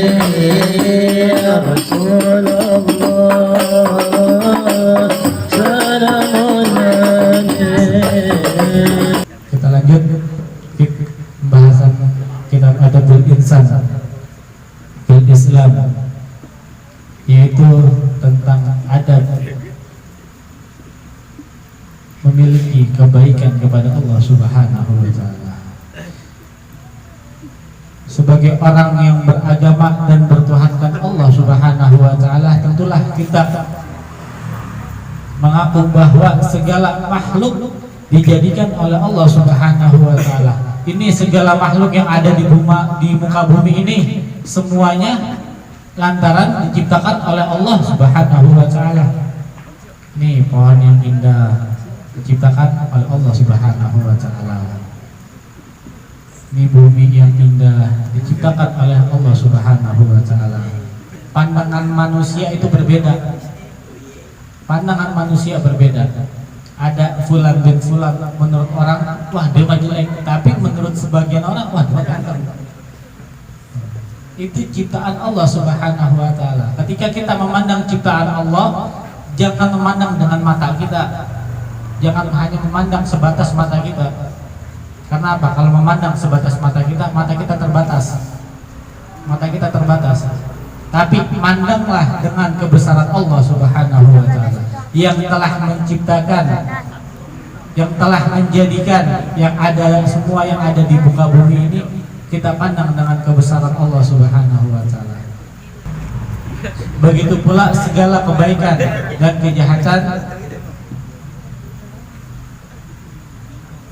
ya Rasulullah, salamun alaik. Kita lanjut pembahasan kitab Adabul Insan fil Islam, yaitu tentang adab memiliki kebaikan kepada Allah Subhanahu wa Ta'ala. Sebagai orang yang beragama dan bertuhankan Allah Subhanahu wa Ta'ala, tentulah kita mengaku bahwa segala makhluk dijadikan oleh Allah Subhanahu wa Ta'ala. Ini segala makhluk yang ada di muka bumi ini semuanya lantaran diciptakan oleh Allah Subhanahu wa Ta'ala. Ini pohon yang indah diciptakan oleh Allah Subhanahu wa Ta'ala. Ini bumi yang indah diciptakan oleh Allah Subhanahu wa Ta'ala. Pandangan manusia itu berbeda. Pandangan manusia berbeda. Ada fulan bin fulan, menurut orang wah dia mah jelek, tapi menurut sebagian orang wah dia ganteng. Itu ciptaan Allah Subhanahu wa Ta'ala. Ketika kita memandang ciptaan Allah, jangan memandang dengan mata kita. Jangan hanya memandang sebatas mata kita. Karena apa? Kalau memandang sebatas mata kita terbatas. Mata kita terbatas. Tapi mandanglah dengan kebesaran Allah Subhanahu wa Ta'ala yang telah menciptakan, yang telah menjadikan yang ada, semua yang ada di muka bumi ini. Kita pandang dengan kebesaran Allah Subhanahu wa Ta'ala. Begitu pula segala kebaikan dan kejahatan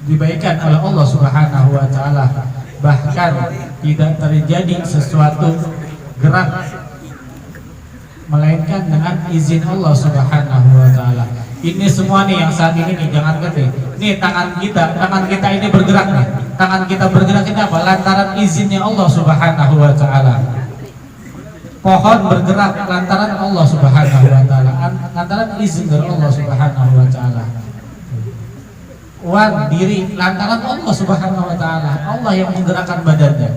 dibaikan oleh Allah Subhanahu wa Ta'ala. Bahkan tidak terjadi sesuatu gerak melainkan dengan izin Allah Subhanahu wa Ta'ala. Ini semua nih yang saat ini nih, jangan ngerti. Nih tangan kita ini bergerak nih. Tangan kita bergerak ini apa? Lantaran izinnya Allah Subhanahu wa Ta'ala. Pohon bergerak lantaran Allah Subhanahu wa Ta'ala, lantaran izin dari Allah Subhanahu wa Ta'ala. Uang diri lantaran Allah Subhanahu wa Ta'ala. Allah yang menggerakkan badannya.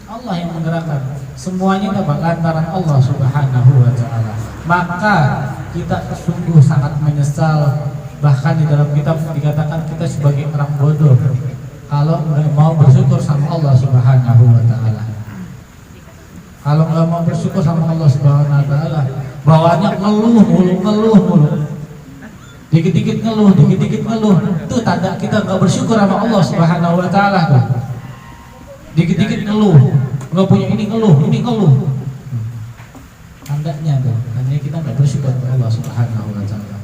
Allah yang menggerakkan. Semuanya dapat lantaran Allah Subhanahu wa Ta'ala. Maka kita sungguh sangat menyesal. Bahkan di dalam kitab dikatakan kita sebagai orang bodoh kalau nggak mau bersyukur sama Allah Subhanahu wa Ta'ala. Kalau nggak mau bersyukur sama Allah Subhanahu wa Ta'ala, bawaannya ngeluh mulu. Dikit-dikit ngeluh. Itu tanda kita nggak bersyukur sama Allah Subhanahu wa Ta'ala tuh. Dikit-dikit ngeluh, nggak punya ini ngeluh. Tandanya tuh, tandanya kita nggak bersyukur kepada Allah Subhanahu wa Ta'ala.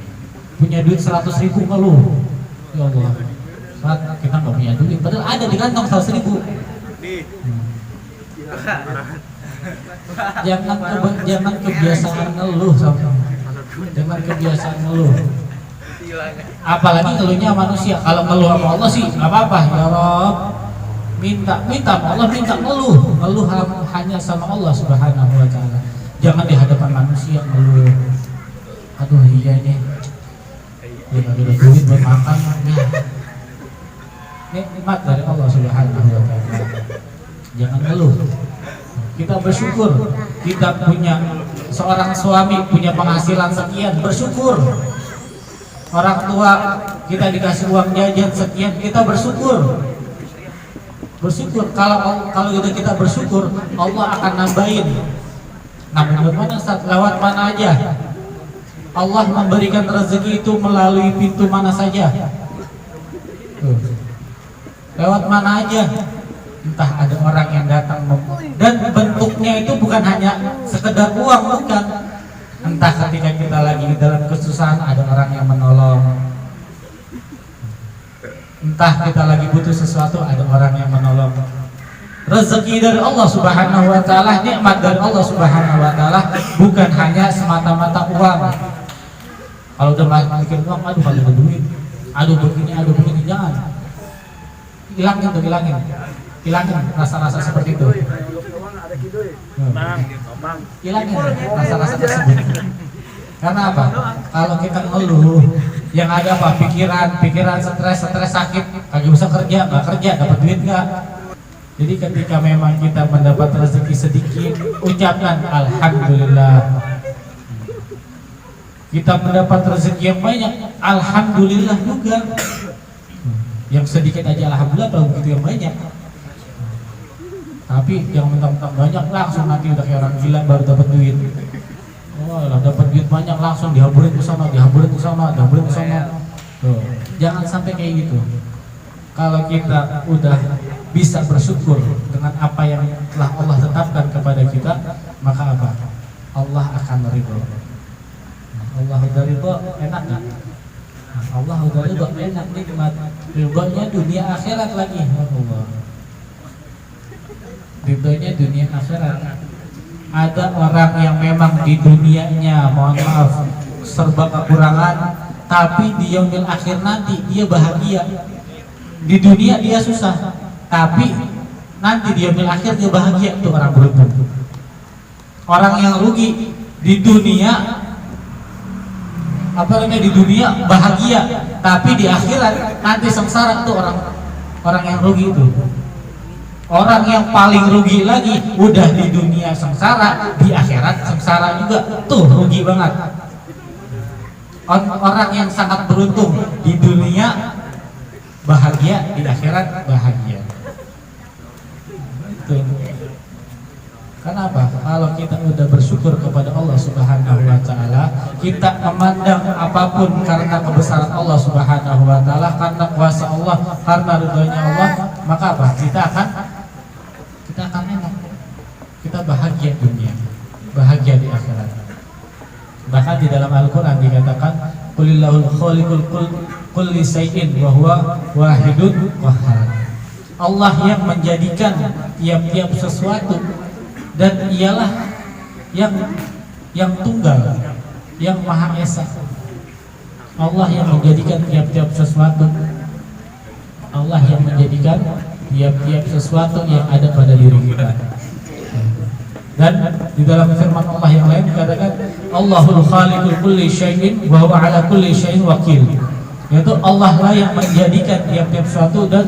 Punya duit 100.000 ngeluh, ya Allah, saat kita nggak punya duit, padahal ada di kantong 100.000. Jangan kebiasaan ngeluh, jangan kebiasaan ngeluh. Apalagi ngeluhnya manusia. Kalau ngeluh sama Allah sih nggak apa-apa, ya Rob. Minta sama Allah, minta ngeluh hanya sama Allah Subhanahu wa Ta'ala. Jangan di hadapan manusia ngeluh. Aduh iya nih, ya nggak ada duit buat makan. Ini nikmat dari Allah Subhanahu wa Ta'ala. Jangan ngeluh. Kita bersyukur. Kita punya seorang suami, punya penghasilan sekian, bersyukur. Orang tua kita dikasih uang jajan sekian, kita bersyukur. Kalau kita bersyukur, Allah akan nambahin. Namun mana saat lewat mana aja, Allah memberikan rezeki itu melalui pintu mana saja. Lewat mana aja, entah ada orang yang datang, dan bentuknya itu bukan hanya sekedar uang, bukan. Entah ketika kita lagi dalam kesusahan ada orang yang menolong, entah kita lagi butuh sesuatu ada orang yang menolong. Rezeki dari Allah Subhanahu wa Ta'ala, nikmat dari Allah Subhanahu wa Ta'ala, bukan hanya semata-mata uang. Kalau udah mikir uang, aduh kalau ada duit, aduh begini, jangan. Hilangin rasa-rasa seperti itu. Hilangin rasa-rasa tersebut. Karena apa? Kalau kita ngeluh, yang ada apa? Pikiran stres sakit, kagak bisa kerja, nggak kerja, dapat duit nggak? Jadi ketika memang kita mendapat rezeki sedikit, ucapkan alhamdulillah. Kita mendapat rezeki yang banyak, alhamdulillah juga. Yang sedikit aja alhamdulillah, kalau begitu yang banyak. Tapi yang mentang-mentang banyak langsung nanti udah kayak orang gila baru dapat duit. Oh, lah dapat duit banyak langsung dihaburin ke sana, dihaburin ke sana, dihaburin ke sana. Tuh, jangan sampai kayak gitu. Kalau kita udah bisa bersyukur dengan apa yang telah Allah tetapkan kepada kita, maka apa? Allah akan ridho. Allah udah ridho, enak gak? Allah udah ridho, enak, nikmat. Ridhonya dunia akhirat lagi. Allah. Ridhonya dunia akhirat. Ada orang yang memang di dunianya, mohon maaf, serba kekurangan, tapi di yaumil akhir nanti dia bahagia. Di dunia dia susah, tapi nanti di yaumil akhir dia bahagia. Itu orang beruntung. Orang yang rugi di dunia, apa namanya, di dunia bahagia, tapi di akhirat nanti sengsara. Itu orang yang rugi itu. Orang yang paling rugi lagi, udah di dunia sengsara, di akhirat sengsara juga. Tuh rugi banget. Orang yang sangat beruntung di dunia bahagia, di akhirat bahagia. Itu. Kenapa? Kalau kita udah bersyukur kepada Allah Subhanahu wa taala, kita memandang apapun karena kebesaran Allah Subhanahu wa taala, karena kuasa Allah, karena ridhonya Allah, maka apa? Kita akan enak. Kita bahagia dunia, bahagia di akhirat. Bahkan di dalam Al-Qur'an dikatakan, qulillahul khaliqul kulli syai'in wa huwa wahidun qahhar. Allah yang menjadikan tiap-tiap sesuatu, dan ialah yang tunggal, yang maha esa. Allah yang menjadikan tiap-tiap sesuatu. Allah yang menjadikan tiap-tiap sesuatu yang ada pada diri kita. Dan di dalam firman Allah yang lain dikatakan, Allahul khaliqul kulli syai'in wa huwa ala kulli syai'in wakil. Yaitu Allah lah yang menjadikan tiap-tiap sesuatu dan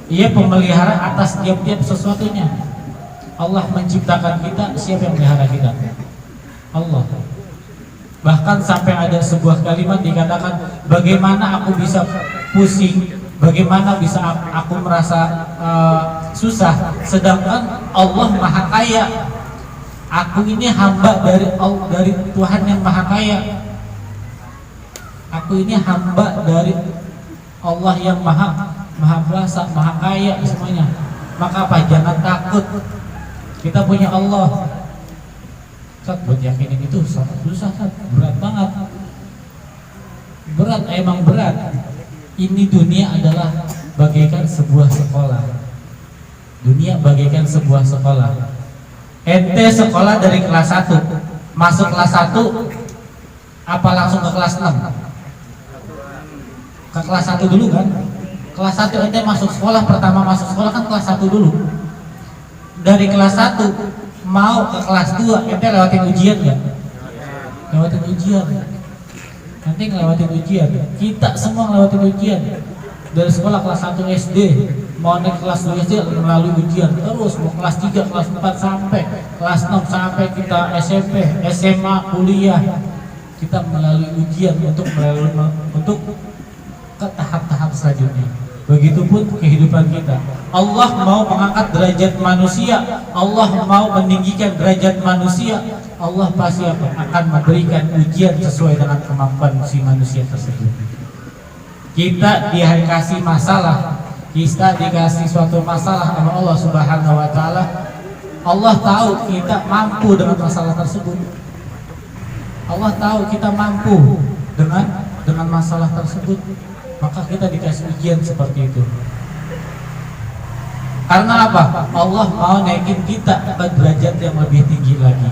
Ia pemelihara atas tiap-tiap sesuatunya. Allah menciptakan kita, siapa yang melihara kita? Allah. Bahkan sampai ada sebuah kalimat dikatakan, bagaimana aku bisa pusing, bagaimana bisa aku merasa susah, sedangkan Allah Maha Kaya. Aku ini hamba dari Tuhan yang Maha Kaya. Aku ini hamba dari Allah yang Maha Kuasa, Maha Kaya semuanya. Maka apa? Jangan takut. Kita punya Allah. Ustaz, buat yakinin itu susah, berat banget. Berat, emang berat. Ini dunia adalah bagaikan sebuah sekolah. Dunia bagaikan sebuah sekolah. Ente sekolah dari kelas 1, masuk kelas 1 apa langsung ke kelas 6? Ke kelas 1 dulu kan? Kelas 1 ente masuk sekolah, pertama masuk sekolah kan kelas 1 dulu. Dari kelas 1 mau ke kelas 2 ente lewatin ujian gak? Lewatin ujian. Nanti ngelewatin ujian. Kita semua ngelewatin ujian. Dari sekolah kelas 1 SD mau naik kelas 2 SD melalui ujian, terus mau kelas 3, kelas 4 sampai kelas 6, sampai kita SMP, SMA, kuliah, kita melalui ujian untuk ke tahap-tahap selanjutnya. Begitupun kehidupan kita. Allah mau mengangkat derajat manusia, Allah mau meninggikan derajat manusia, Allah pasti akan memberikan ujian sesuai dengan kemampuan si manusia tersebut. Kita dikasih masalah, kita dikasih suatu masalah sama Allah Subhanahu wa taala. Allah tahu kita mampu dengan masalah tersebut. Allah tahu kita mampu dengan masalah tersebut. Maka kita dikasih ujian seperti itu. Karena apa? Allah mau naikin kita ke derajat yang lebih tinggi lagi.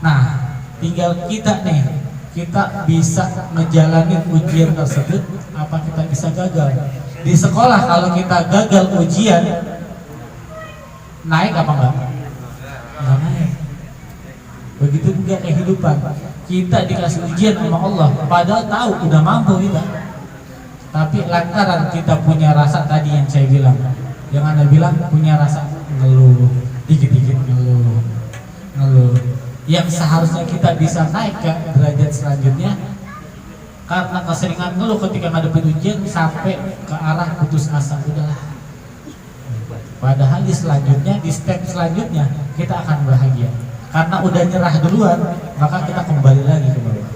Nah, tinggal kita nih, kita bisa menjalani ujian tersebut, apa kita bisa gagal? Di sekolah kalau kita gagal ujian, naik apa enggak? Enggak naik. Begitu juga kehidupan. Kita dikasih ujian sama Allah, padahal tahu udah mampu kita. Tapi lantaran kita punya rasa tadi yang saya bilang, yang Anda bilang punya rasa ngeluh, dikit-dikit ngeluh, yang seharusnya kita bisa naik ke derajat selanjutnya, karena keseringan ngeluh ketika ngadepin ujian sampai ke arah putus asa, udahlah. Padahal di selanjutnya, di step selanjutnya kita akan bahagia. Karena udah nyerah duluan, maka kita kembali lagi ke bawah.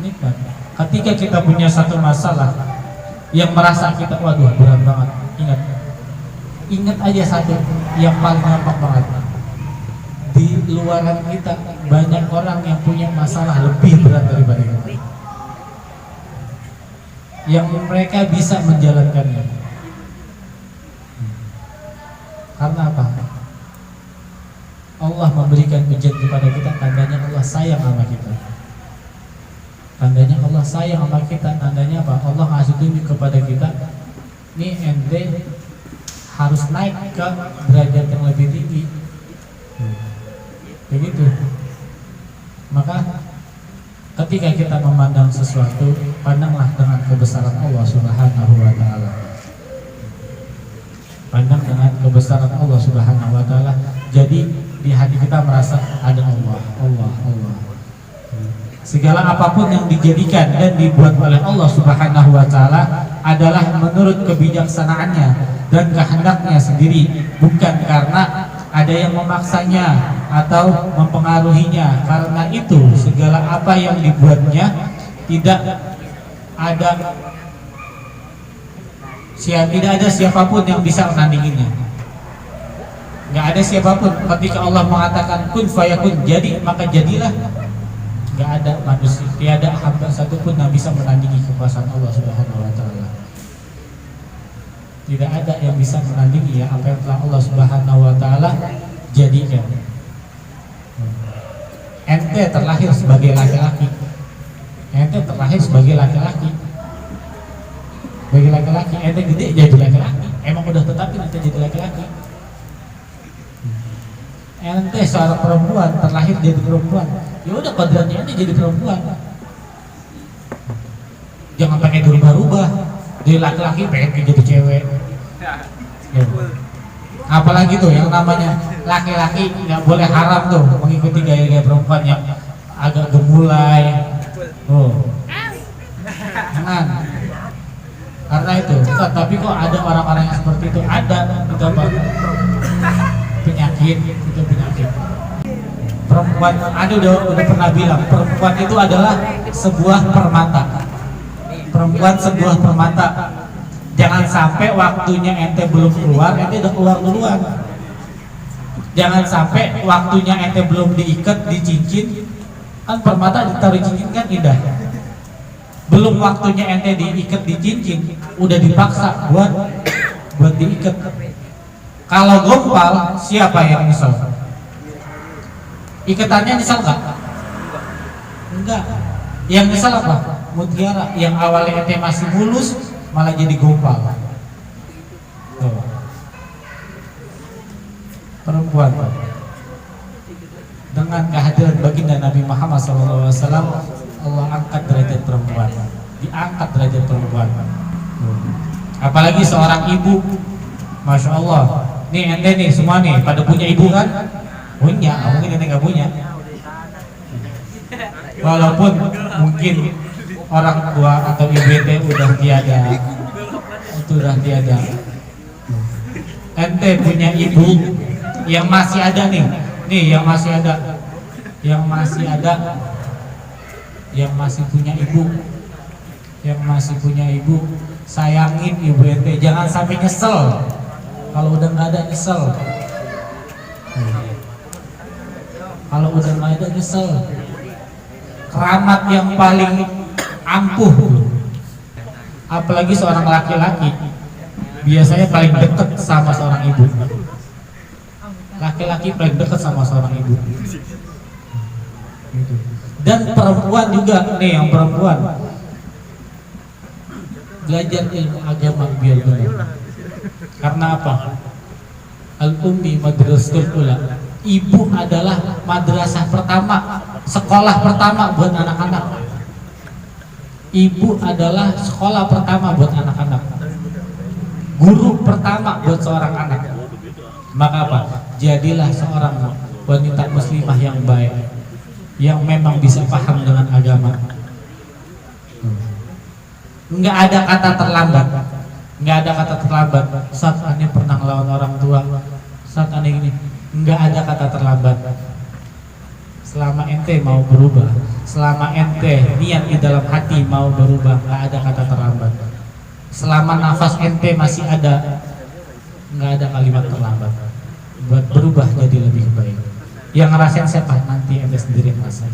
Nikmat. Ketika kita punya satu masalah yang merasa kita, waduh berat banget, ingat aja satu yang paling gampang banget. Di luaran kita banyak orang yang punya masalah lebih berat daripada kita, yang mereka bisa menjalankannya. Karena apa? Allah memberikan ujian kepada kita, tandanya Allah sayang sama kita. Tandanya Allah sayang sama kita, tandanya apa? Allah ngasih tunjuk kepada kita, nih ente harus naik ke derajat yang lebih tinggi. Begitu. Maka ketika kita memandang sesuatu, pandanglah dengan kebesaran Allah Subhanahu wa taala. Pandang dengan kebesaran Allah Subhanahu wa taala. Jadi di hati kita merasa ada Allah. Segala apapun yang dijadikan dan dibuat oleh Allah Subhanahu wa taala adalah menurut kebijaksanaannya dan kehendaknya sendiri, bukan karena ada yang memaksanya atau mempengaruhinya. Karena itu segala apa yang dibuatnya tidak ada siapapun yang bisa menandinginya. Nggak ada siapapun. Ketika Allah mengatakan kun fayakun, jadi maka jadilah. Nggak ada manusia, tiada hamba satupun yang bisa menandingi kekuasaan Allah Subhanahu wa taala. Tidak ada yang bisa menandingi ya apa yang telah Allah Subhanahu wa taala jadikan. Ente terlahir sebagai laki-laki. Ente terlahir sebagai laki-laki. Bagi laki-laki, ente gede jadi laki-laki. Emang udah tetapin ente jadi laki-laki. Ente seorang perempuan terlahir jadi perempuan, ya udah kodratnya ente jadi perempuan. Jangan pakai dirubah-rubah, dari laki-laki pengen jadi cewek. Ya. Apalagi tuh yang namanya laki-laki nggak boleh haram tuh mengikuti gaya-gaya perempuan yang agak gemulai. Jangan. Karena itu, tapi kok ada orang-orang yang seperti itu, ada itu apa? Penyakit, itu penyakit. Perempuan, ada udah pernah bilang, perempuan itu adalah sebuah permata. Perempuan sebuah permata. Jangan sampai waktunya ente belum keluar, ente udah keluar duluan. Jangan sampai waktunya ente belum diikat di cincin, kan permata ditaruh cincin kan indah. Belum waktunya ente diikat di cincin, udah dipaksa buat diikat. Kalau gompal, siapa yang nyesel? Ikatannya nyesel nggak? Enggak. Yang nyesel apa? Mutiara yang awalnya ente masih mulus malah jadi gompal. Perempuan dengan kehadiran baginda Nabi Muhammad SAW, Allah angkat derajat perempuan, diangkat derajat perempuan. Apalagi seorang ibu, masya Allah. Nih ente nih semua nih pada punya ibu kan? Punya, mungkin ente nggak punya. Walaupun mungkin orang tua atau ibu ente udah tiada, Ente punya ibu yang masih ada nih yang masih ada, yang masih punya ibu, sayangin ibu ente, jangan sampai nyesel. Kalau udah nggak ada nyesel, keramat yang paling ampuh, apalagi seorang laki-laki biasanya paling dekat sama seorang ibu. Laki-laki paling dekat sama seorang ibu. Dan perempuan juga nih, yang perempuan belajar ilmu agama biar benar. Karena apa? Al-ummi madrasatul ula. Ibu adalah madrasah pertama, sekolah pertama buat anak-anak. Ibu adalah sekolah pertama buat anak-anak, guru pertama buat seorang anak. Maka apa? Jadilah seorang wanita muslimah yang baik, yang memang bisa paham dengan agama. Nggak ada kata terlambat, nggak ada kata terlambat. Saat aneh pernah ngelawan orang tua, saat aneh ini, nggak ada kata terlambat. Selama ente mau berubah, selama ente niat di dalam hati mau berubah, nggak ada kata terlambat. Selama nafas ente masih ada, nggak ada kalimat terlambat buat berubah jadi lebih baik. Yang ngerasain siapa? Nanti ente sendiri yang ngerasain.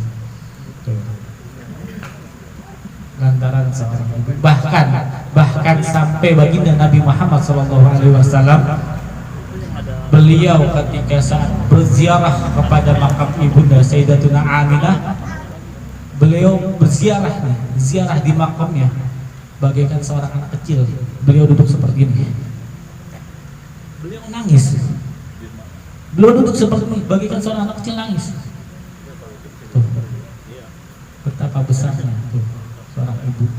Lantaran seorang ibu, bahkan sampai baginda Nabi Muhammad SAW, beliau ketika saat berziarah kepada makam ibunda Sayyidatuna Aminah, beliau ziarah di makamnya bagaikan seorang anak kecil. Beliau duduk seperti ini, beliau nangis. Beliau duduk seperti ini bagaikan seorang anak kecil nangis. Tuh, betapa besarnya tuh seorang ibu.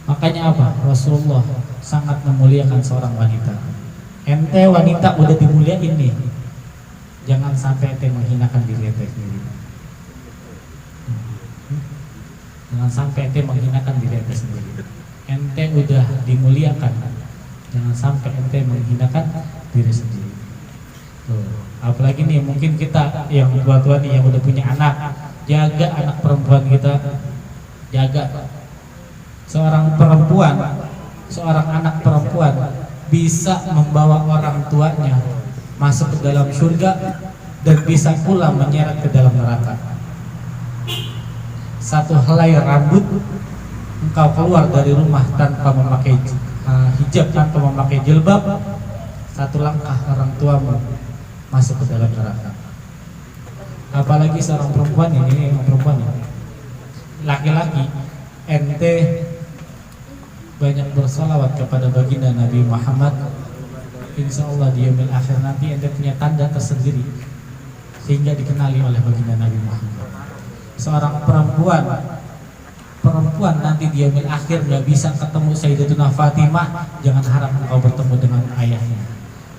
Makanya apa? Rasulullah sangat memuliakan seorang wanita. Ente wanita udah dimuliain nih, jangan sampai ente menghinakan diri ente sendiri. Jangan sampai ente menghinakan diri ente sendiri. Ente udah dimuliakan, jangan sampai ente menghinakan diri sendiri. Tuh. Apalagi nih mungkin kita yang tua-tua nih yang udah punya anak, jaga anak perempuan kita, jaga. Seorang anak perempuan bisa membawa orang tuanya masuk ke dalam surga dan bisa pula menyeret ke dalam neraka. Satu helai rambut engkau keluar dari rumah tanpa memakai hijab, tanpa memakai jilbab, satu langkah orang tuamu masuk ke dalam neraka. Apalagi seorang perempuan ini laki-laki, ente banyak bersolawat kepada baginda Nabi Muhammad, insya Allah di yaumil akhir nanti ente punya tanda tersendiri sehingga dikenali oleh baginda Nabi Muhammad. Seorang perempuan nanti di yaumil akhir nggak bisa ketemu Sayyidatuna Fatimah, jangan harap engkau bertemu dengan ayahnya,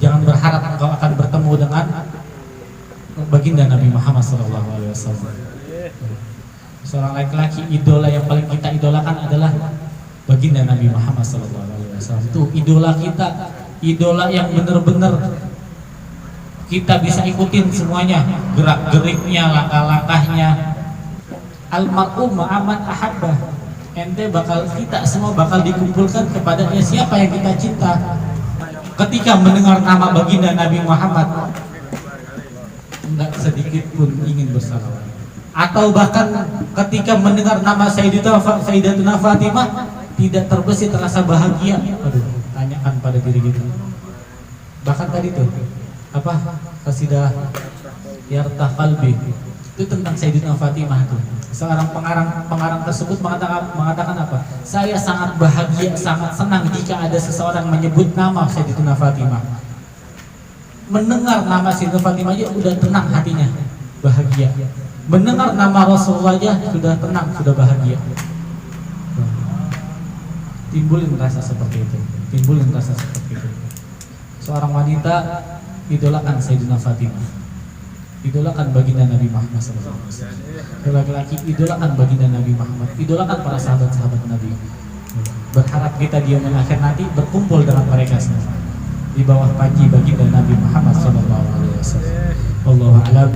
jangan berharap engkau akan bertemu dengan baginda Nabi Muhammad SAW. Seorang laki-laki, idola yang paling kita idolakan adalah baginda Nabi Muhammad SAW. Itu idola kita, idola yang benar-benar kita bisa ikutin semuanya, gerak-geriknya, langkah-langkahnya. Al-mar'u ma'aman ahabbah. Ente kita semua bakal dikumpulkan kepadanya siapa yang kita cinta. Ketika mendengar nama baginda Nabi Muhammad, enggak sedikit pun ingin bersalawat. Atau bahkan ketika mendengar nama Sayyidatuna Fatimah, tidak terbesit rasa bahagia. Aduh, tanyakan pada diri kita. Bahkan tadi tuh apa qasidah Yarta Qalbi itu tentang Sayyidatuna Fatimah tuh. Seorang pengarang tersebut mengatakan apa? Saya sangat bahagia, sangat senang jika ada seseorang menyebut nama Sayyidatuna Fatimah. Mendengar nama Sayyidatuna Fatimah aja udah tenang hatinya, bahagia. Mendengar nama Rasulullah aja sudah tenang, sudah bahagia. Timbulin rasa seperti itu, Seorang wanita idolakan Sayyidina Fatimah, idolakan baginda Nabi Muhammad SAW. Laki-laki idolakan baginda Nabi Muhammad, idolakan para sahabat-sahabat Nabi. Berharap kita di yaumil akhir nanti berkumpul dengan mereka semua di bawah panji baginda Nabi Muhammad SAW. Wallahu a'lam.